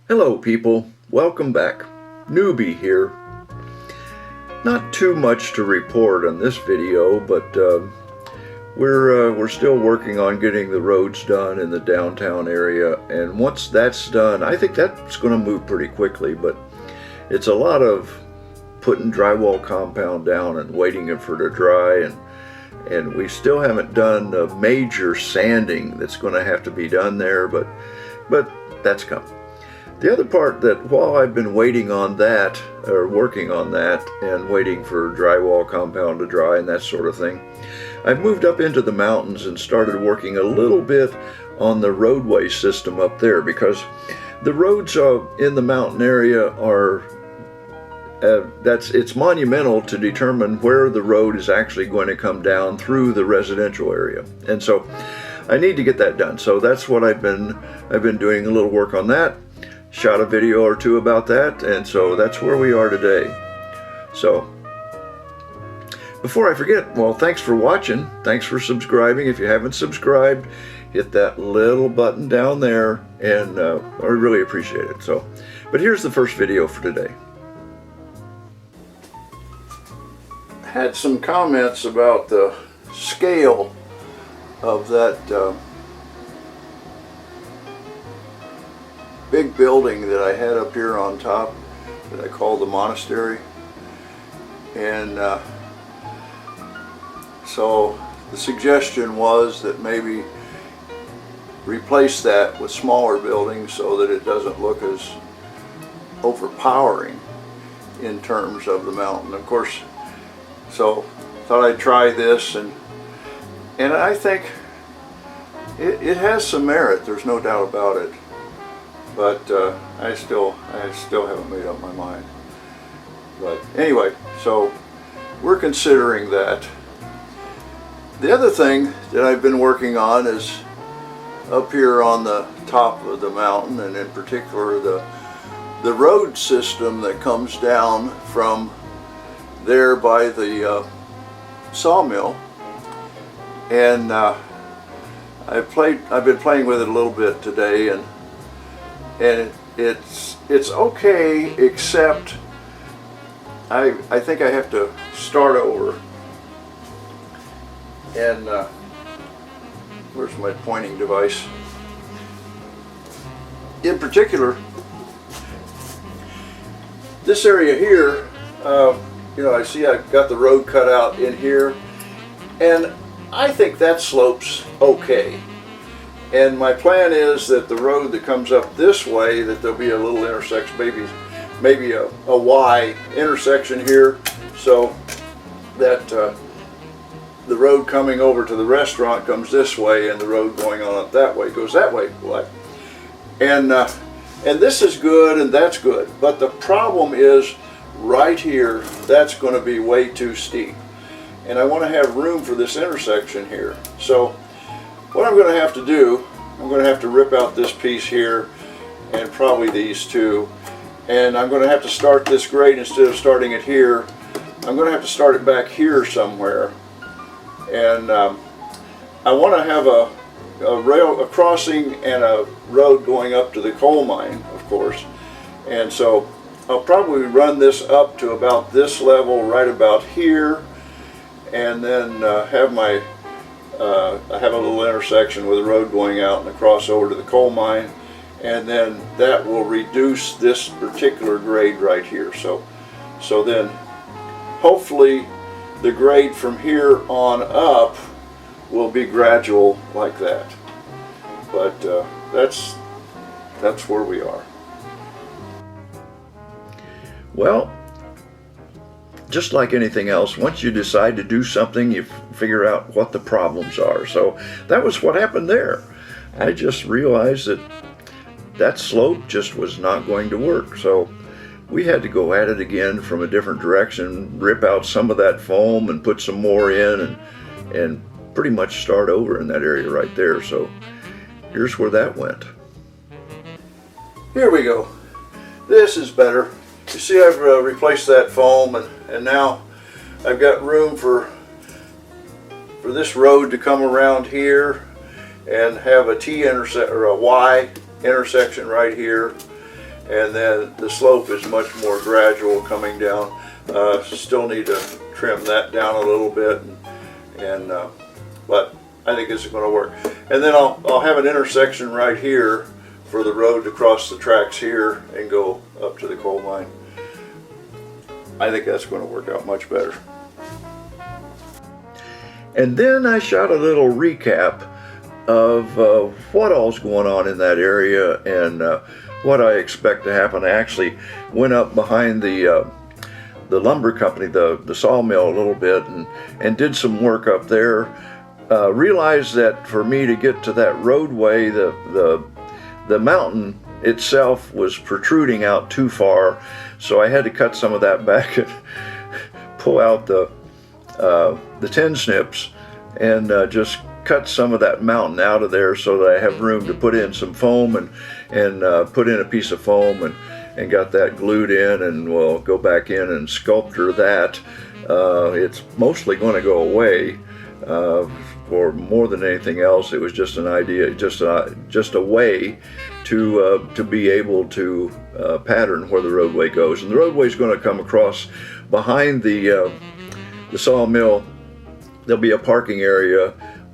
Hello people, welcome back. Newbie here. Not too much to report on this video, but we're still working on getting the roads done in the downtown area, and once that's done, I think that's going to move pretty quickly, but it's a lot of putting drywall compound down and waiting for it to dry, and we still haven't done the major sanding that's going to have to be done there, but that's coming. The other part that while I've been waiting on that, or working on that, and waiting for drywall compound to dry and that sort of thing, I've moved up into the mountains and started working a little bit on the roadway system up there, because the roads in the mountain area are, it's monumental to determine where the road is actually going to come down through the residential area. And so I need to get that done. So that's what I've been doing a little work on that. Shot a video or two about that, and so that's where we are today. So before I forget, well, thanks for watching, thanks for subscribing. If you haven't subscribed, hit that little button down there, and I really appreciate it. So, but here's the first video for today. Had some comments about the scale of that big building that I had up here on top that I call the monastery, and so the suggestion was that maybe replace that with smaller buildings so that it doesn't look as overpowering in terms of the mountain. Of course, so thought I'd try this, and I think it has some merit, there's no doubt about it. But I still haven't made up my mind. But anyway, so we're considering that. The other thing that I've been working on is up here on the top of the mountain, and in particular the road system that comes down from there by the sawmill. And I've been playing with it a little bit today, and it's okay, except I think I have to start over. And where's my pointing device? In particular, this area here, I see I've got the road cut out in here, and I think that slopes okay. And my plan is that the road that comes up this way, that there'll be a little intersection, maybe a Y intersection here, so that the road coming over to the restaurant comes this way, and the road going on up that way goes that way. And this is good, and that's good. But the problem is right here, that's going to be way too steep. And I want to have room for this intersection here. So what I'm going to have to do, I'm going to have to rip out this piece here, and probably these two, and I'm going to have to start this grade instead of starting it here. I'm going to have to start it back here somewhere, and I want to have a crossing and a road going up to the coal mine, of course, and so I'll probably run this up to about this level, right about here, and then have a little intersection with a road going out and a crossover to the coal mine, and then that will reduce this particular grade right here. So then hopefully the grade from here on up will be gradual like that. But that's where we are. Well, just like anything else, once you decide to do something, you figure out what the problems are. So that was what happened there. I just realized that slope just was not going to work. So we had to go at it again from a different direction, rip out some of that foam and put some more in, and pretty much start over in that area right there. So here's where that went. Here we go. This is better. You see, I've replaced that foam, and now I've got room for this road to come around here and have a T intersection or a Y intersection right here, and then the slope is much more gradual coming down. Still need to trim that down a little bit, but I think this is going to work. And then I'll have an intersection right here for the road to cross the tracks here and go up to the coal mine. I think that's going to work out much better. And then I shot a little recap of what all's going on in that area and what I expect to happen. I actually went up behind the lumber company, the sawmill, a little bit and did some work up there. Realized that for me to get to that roadway, the mountain itself was protruding out too far, so I had to cut some of that back and pull out the tin snips and just cut some of that mountain out of there so that I have room to put in some foam and put in a piece of foam and got that glued in, and we'll go back in and sculpture that. It's mostly going to go away. For more than anything else, it was just an idea, just a way to be able to pattern where the roadway goes. And the roadway is going to come across behind the sawmill. There'll be a parking area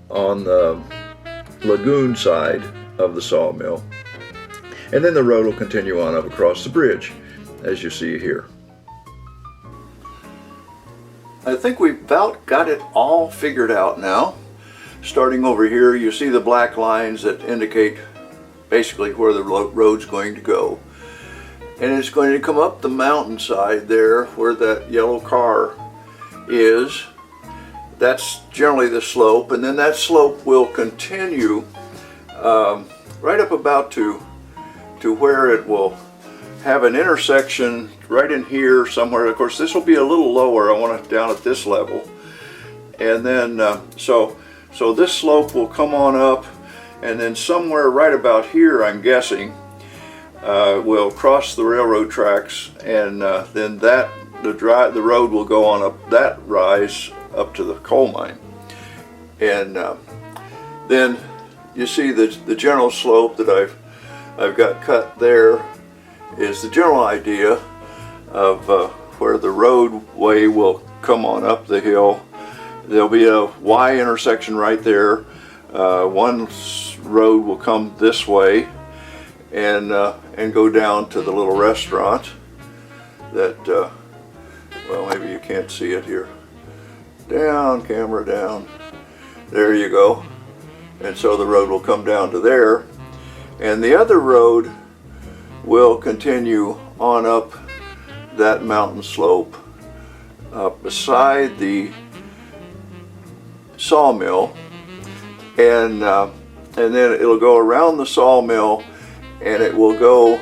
on the lagoon side of the sawmill, and then the road will continue on up across the bridge, as you see here. I think we've about got it all figured out now. Starting over here, you see the black lines that indicate basically where the road's going to go. And it's going to come up the mountainside there where that yellow car is. That's generally the slope, and then that slope will continue right up about to where it will have an intersection right in here somewhere. Of course, this will be a little lower. I want it down at this level. And then, so this slope will come on up, and then somewhere right about here, I'm guessing, we'll cross the railroad tracks, and then the road will go on up that rise up to the coal mine. And then you see the general slope that I've got cut there is the general idea of where the roadway will come on up the hill. There'll be a Y intersection right there. One road will come this way and go down to the little restaurant that, well, maybe you can't see it here. Down, camera down. There you go. And so the road will come down to there. And the other road will continue on up that mountain slope beside the sawmill, and then it'll go around the sawmill, and it will go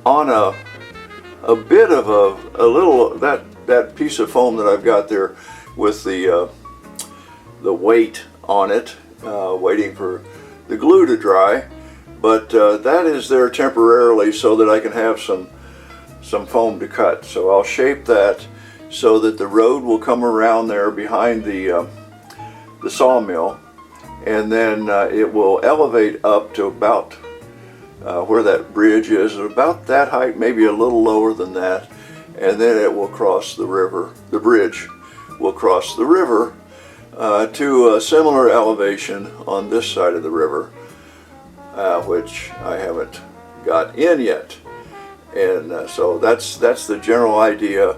on a bit of a little that piece of foam that I've got there with the weight on it, waiting for the glue to dry. But that is there temporarily so that I can have some foam to cut. So I'll shape that so that the road will come around there behind the sawmill, and then it will elevate up to about where that bridge is, about that height, maybe a little lower than that, and then it will cross the river. The bridge will cross the river to a similar elevation on this side of the river, which I haven't got in yet. And so that's the general idea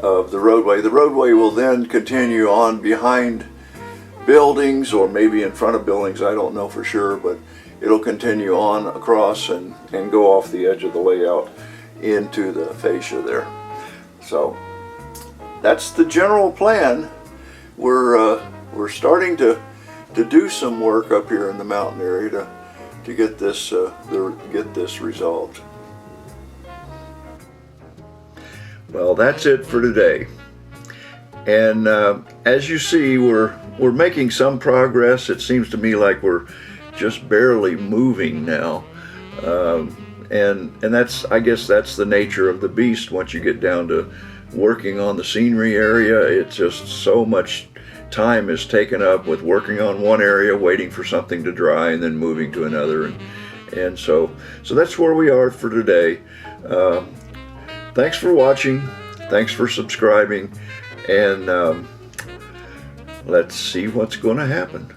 of the roadway. The roadway will then continue on behind buildings, or maybe in front of buildings, I don't know for sure, but it'll continue on across and go off the edge of the layout into the fascia there. So that's the general plan. We're starting to do some work up here in the mountain area to get this resolved. Well, that's it for today. And as you see, we're making some progress. It seems to me like we're just barely moving now. And I guess that's the nature of the beast. Once you get down to working on the scenery area, it's just so much time is taken up with working on one area, waiting for something to dry, and then moving to another, And so that's where we are for today. Thanks for watching. Thanks for subscribing. And let's see what's going to happen.